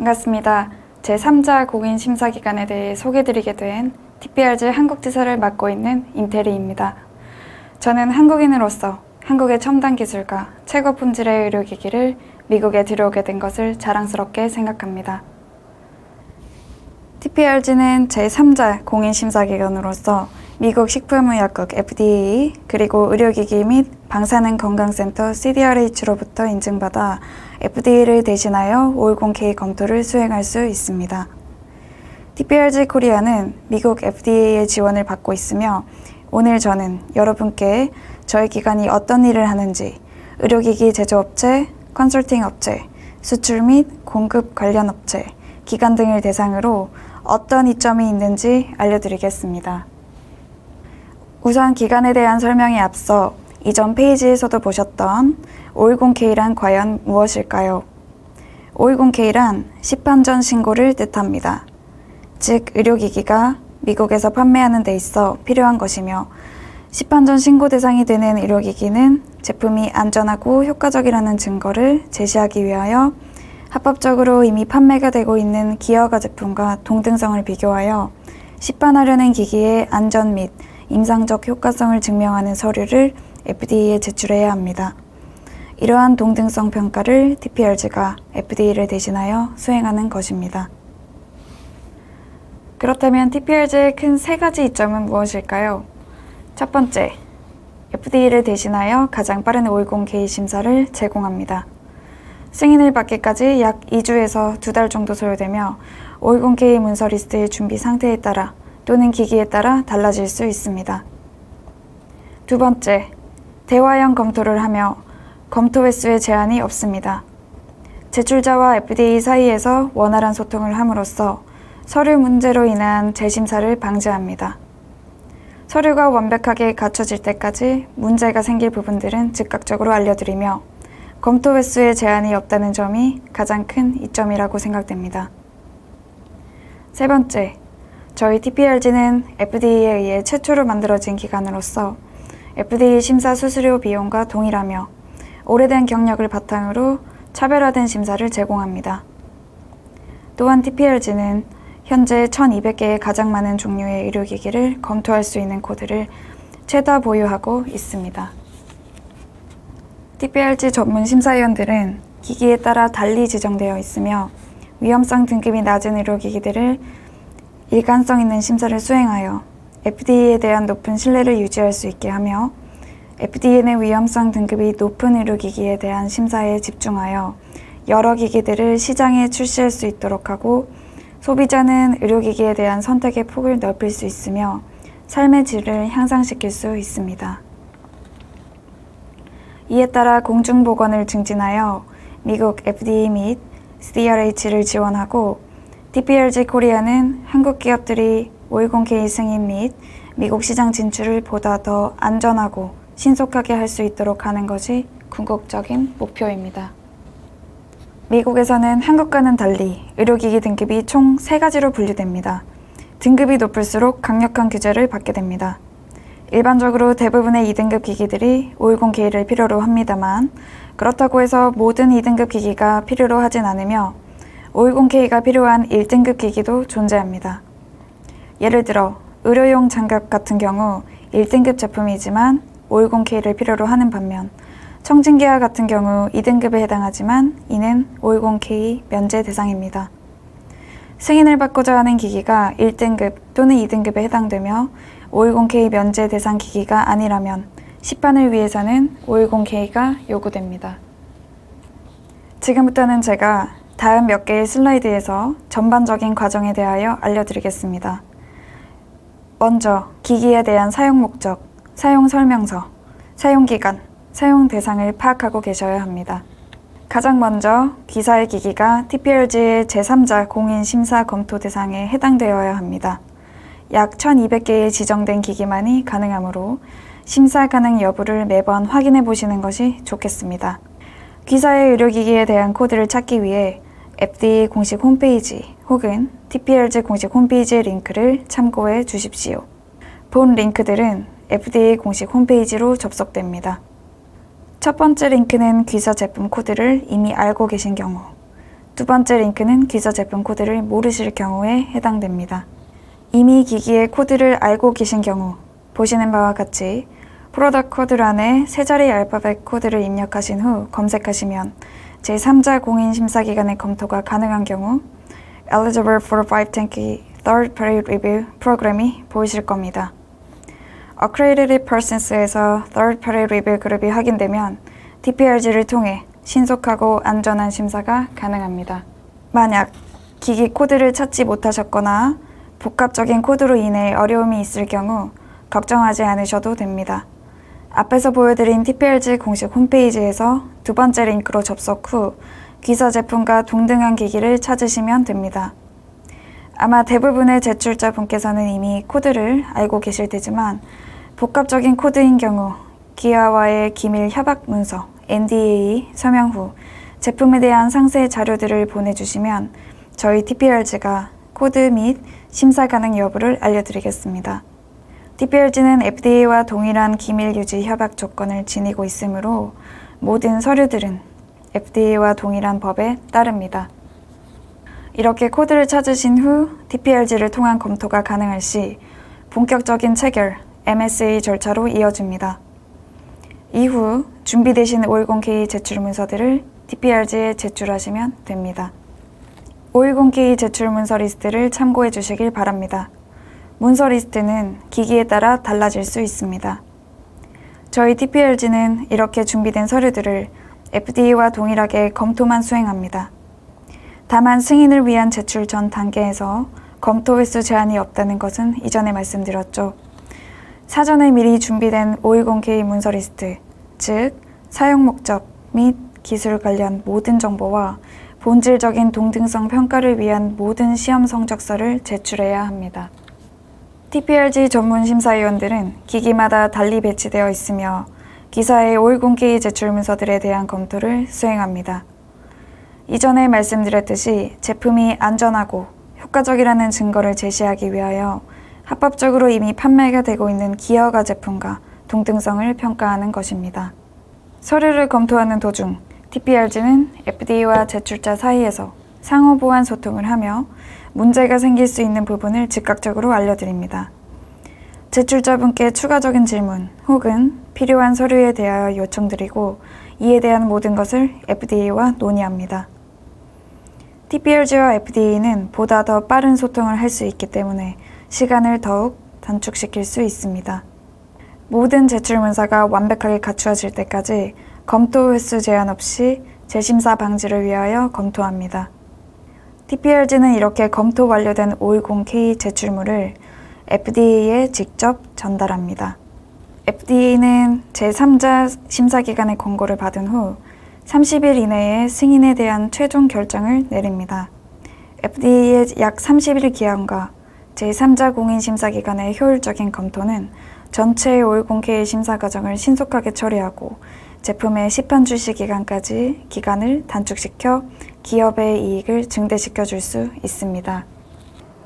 반갑습니다. 제3자 공인심사기관에 대해 소개드리게 된 TPRG 한국지사를 맡고 있는 임태리입니다. 저는 한국인으로서 한국의 첨단 기술과 최고 품질의 의료기기를 미국에 들여오게 된 것을 자랑스럽게 생각합니다. TPRG는 제3자 공인심사기관으로서 미국 식품의약국 FDA 그리고 의료기기 및 방사능건강센터 CDRH로부터 인증받아 FDA를 대신하여 510K 검토를 수행할 수 있습니다. TPRG 코리아는 미국 FDA의 지원을 받고 있으며 오늘 저는 여러분께 저희 기관이 어떤 일을 하는지 의료기기 제조업체, 컨설팅 업체, 수출 및 공급 관련 업체, 기관 등을 대상으로 어떤 이점이 있는지 알려드리겠습니다. 우선 기관에 대한 설명에 앞서 이전 페이지에서도 보셨던 510K란 과연 무엇일까요? 510K란 시판전 신고를 뜻합니다. 즉, 의료기기가 미국에서 판매하는 데 있어 필요한 것이며 시판전 신고 대상이 되는 의료기기는 제품이 안전하고 효과적이라는 증거를 제시하기 위하여 합법적으로 이미 판매가 되고 있는 기여가 제품과 동등성을 비교하여 시판하려는 기기의 안전 및 임상적 효과성을 증명하는 서류를 FDA에 제출해야 합니다. 이러한 동등성 평가를 TPRG가 FDA를 대신하여 수행하는 것입니다. 그렇다면 TPRG의 큰 세 가지 이점은 무엇일까요? 첫 번째, FDA를 대신하여 가장 빠른 510K 심사를 제공합니다. 승인을 받기까지 약 2주에서 2달 정도 소요되며 510K 문서 리스트의 준비 상태에 따라 또는 기기에 따라 달라질 수 있습니다. 두 번째, 대화형 검토를 하며 검토 횟수에 제한이 없습니다. 제출자와 FDA 사이에서 원활한 소통을 함으로써 서류 문제로 인한 재심사를 방지합니다. 서류가 완벽하게 갖춰질 때까지 문제가 생길 부분들은 즉각적으로 알려드리며 검토 횟수에 제한이 없다는 점이 가장 큰 이점이라고 생각됩니다. 세 번째, 저희 TPRG는 FDA에 의해 최초로 만들어진 기관으로서 FDA 심사 수수료 비용과 동일하며 오래된 경력을 바탕으로 차별화된 심사를 제공합니다. 또한 TPRG는 현재 1200개의 가장 많은 종류의 의료기기를 검토할 수 있는 코드를 최다 보유하고 있습니다. TPRG 전문 심사위원들은 기기에 따라 달리 지정되어 있으며 위험성 등급이 낮은 의료기기들을 일관성 있는 심사를 수행하여 FDA에 대한 높은 신뢰를 유지할 수 있게 하며 FDA는 위험성 등급이 높은 의료기기에 대한 심사에 집중하여 여러 기기들을 시장에 출시할 수 있도록 하고 소비자는 의료기기에 대한 선택의 폭을 넓힐 수 있으며 삶의 질을 향상시킬 수 있습니다. 이에 따라 공중보건을 증진하여 미국 FDA 및 CDRH를 지원하고 TPRG 코리아는 한국 기업들이 510K 승인 및 미국 시장 진출을 보다 더 안전하고 신속하게 할 수 있도록 하는 것이 궁극적인 목표입니다. 미국에서는 한국과는 달리 의료기기 등급이 총 3가지로 분류됩니다. 등급이 높을수록 강력한 규제를 받게 됩니다. 일반적으로 대부분의 2등급 기기들이 510K를 필요로 합니다만 그렇다고 해서 모든 2등급 기기가 필요로 하진 않으며 510K가 필요한 1등급 기기도 존재합니다. 예를 들어 의료용 장갑 같은 경우 1등급 제품이지만 510K를 필요로 하는 반면 청진기와 같은 경우 2등급에 해당하지만 이는 510K 면제 대상입니다. 승인을 받고자 하는 기기가 1등급 또는 2등급에 해당되며 510K 면제 대상 기기가 아니라면 시판을 위해서는 510K가 요구됩니다. 지금부터는 제가 다음 몇 개의 슬라이드에서 전반적인 과정에 대하여 알려드리겠습니다. 먼저 기기에 대한 사용 목적, 사용 설명서, 사용 기간, 사용 대상을 파악하고 계셔야 합니다. 가장 먼저 기사의 기기가 TPRG의 제3자 공인 심사 검토 대상에 해당되어야 합니다. 약 1200개의 지정된 기기만이 가능하므로 심사 가능 여부를 매번 확인해 보시는 것이 좋겠습니다. 기사의 의료기기에 대한 코드를 찾기 위해 FDA 공식 홈페이지 혹은 TPRG 공식 홈페이지의 링크를 참고해 주십시오. 본 링크들은 FDA 공식 홈페이지로 접속됩니다. 첫 번째 링크는 귀사 제품 코드를 이미 알고 계신 경우, 두 번째 링크는 기저 제품 코드를 모르실 경우에 해당됩니다. 이미 기기의 코드를 알고 계신 경우 보시는 바와 같이 프로덕트 코드란에 세 자리 알파벳 코드를 입력하신 후 검색하시면 제3자 공인 심사기관의 검토가 가능한 경우 Eligible for 510K Third Party Review 프로그램이 보이실 겁니다. Accredited Persons에서 Third Party Review 그룹이 확인되면 TPRG를 통해 신속하고 안전한 심사가 가능합니다. 만약 기기 코드를 찾지 못하셨거나 복합적인 코드로 인해 어려움이 있을 경우 걱정하지 않으셔도 됩니다. 앞에서 보여드린 TPRG 공식 홈페이지에서 두 번째 링크로 접속 후 기서 제품과 동등한 기기를 찾으시면 됩니다. 아마 대부분의 제출자 분께서는 이미 코드를 알고 계실 테지만 복합적인 코드인 경우 기아와의 기밀 협약 문서 NDA 서명 후 제품에 대한 상세 자료들을 보내주시면 저희 TPRG가 코드 및 심사 가능 여부를 알려드리겠습니다. TPRG는 FDA와 동일한 기밀 유지 협약 조건을 지니고 있으므로 모든 서류들은 FDA와 동일한 법에 따릅니다. 이렇게 코드를 찾으신 후 TPRG를 통한 검토가 가능할 시 본격적인 체결 MSA 절차로 이어집니다. 이후 준비되신 510K 제출 문서들을 TPRG에 제출하시면 됩니다. 510K 제출 문서 리스트를 참고해 주시길 바랍니다. 문서 리스트는 기기에 따라 달라질 수 있습니다. 저희 TPRG는 이렇게 준비된 서류들을 FDA와 동일하게 검토만 수행합니다. 다만 승인을 위한 제출 전 단계에서 검토 횟수 제한이 없다는 것은 이전에 말씀드렸죠. 사전에 미리 준비된 510K 문서 리스트, 즉 사용 목적 및 기술 관련 모든 정보와 본질적인 동등성 평가를 위한 모든 시험 성적서를 제출해야 합니다. TPRG 전문 심사위원들은 기기마다 달리 배치되어 있으며 기사의 510K 제출 문서들에 대한 검토를 수행합니다. 이전에 말씀드렸듯이 제품이 안전하고 효과적이라는 증거를 제시하기 위하여 합법적으로 이미 판매가 되고 있는 기어가 제품과 동등성을 평가하는 것입니다. 서류를 검토하는 도중 TPRG는 FDA와 제출자 사이에서 상호 보완 소통을 하며 문제가 생길 수 있는 부분을 즉각적으로 알려드립니다. 제출자분께 추가적인 질문 혹은 필요한 서류에 대하여 요청드리고 이에 대한 모든 것을 FDA와 논의합니다. TPRG와 FDA는 보다 더 빠른 소통을 할 수 있기 때문에 시간을 더욱 단축시킬 수 있습니다. 모든 제출 문서가 완벽하게 갖추어질 때까지 검토 횟수 제한 없이 재심사 방지를 위하여 검토합니다. TPRG는 이렇게 검토 완료된 510K 제출물을 FDA에 직접 전달합니다. FDA는 제3자 심사기관의 권고를 받은 후 30일 이내에 승인에 대한 최종 결정을 내립니다. FDA의 약 30일 기한과 제3자 공인심사기관의 효율적인 검토는 전체 510K 심사 과정을 신속하게 처리하고 제품의 시판 출시 기간까지 기간을 단축시켜 기업의 이익을 증대시켜 줄 수 있습니다.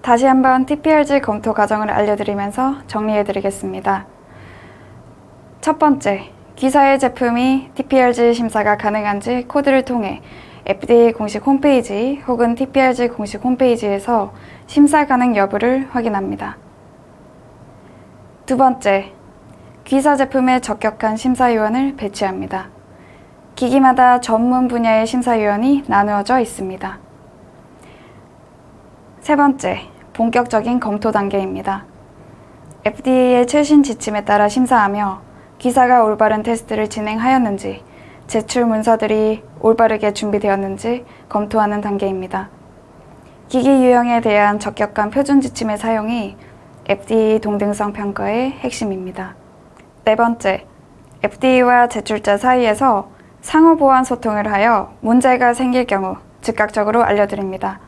다시 한번 TPRG 검토 과정을 알려드리면서 정리해드리겠습니다. 첫 번째, 기사의 제품이 TPRG 심사가 가능한지 코드를 통해 FDA 공식 홈페이지 혹은 TPRG 공식 홈페이지에서 심사 가능 여부를 확인합니다. 두 번째, 기사 제품에 적격한 심사위원을 배치합니다. 기기마다 전문 분야의 심사위원이 나누어져 있습니다. 세 번째, 본격적인 검토 단계입니다. FDA의 최신 지침에 따라 심사하며 기사가 올바른 테스트를 진행하였는지, 제출 문서들이 올바르게 준비되었는지 검토하는 단계입니다. 기기 유형에 대한 적격한 표준 지침의 사용이 FDA 동등성 평가의 핵심입니다. 네 번째, FDA와 제출자 사이에서 상호 보완 소통을 하여 문제가 생길 경우 즉각적으로 알려드립니다.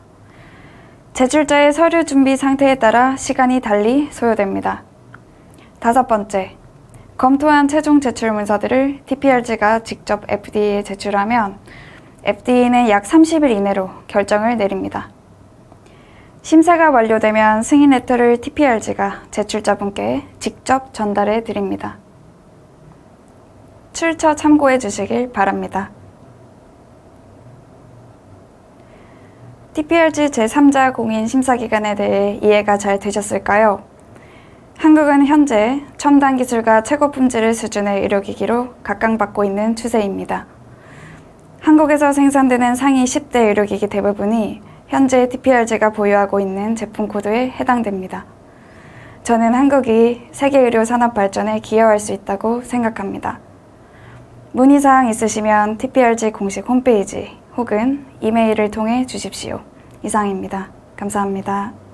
제출자의 서류 준비 상태에 따라 시간이 달리 소요됩니다. 다섯 번째, 검토한 최종 제출 문서들을 TPRG가 직접 FDA에 제출하면 FDA는 약 30일 이내로 결정을 내립니다. 심사가 완료되면 승인 레터를 TPRG가 제출자분께 직접 전달해 드립니다. 출처 참고해 주시길 바랍니다. TPRG 제3자 공인 심사기관에 대해 이해가 잘 되셨을까요? 한국은 현재 첨단 기술과 최고 품질의 수준의 의료기기로 각광받고 있는 추세입니다. 한국에서 생산되는 상위 10대 의료기기 대부분이 현재 TPRG가 보유하고 있는 제품 코드에 해당됩니다. 저는 한국이 세계 의료 산업 발전에 기여할 수 있다고 생각합니다. 문의사항 있으시면 TPRG 공식 홈페이지 혹은 이메일을 통해 주십시오. 이상입니다. 감사합니다.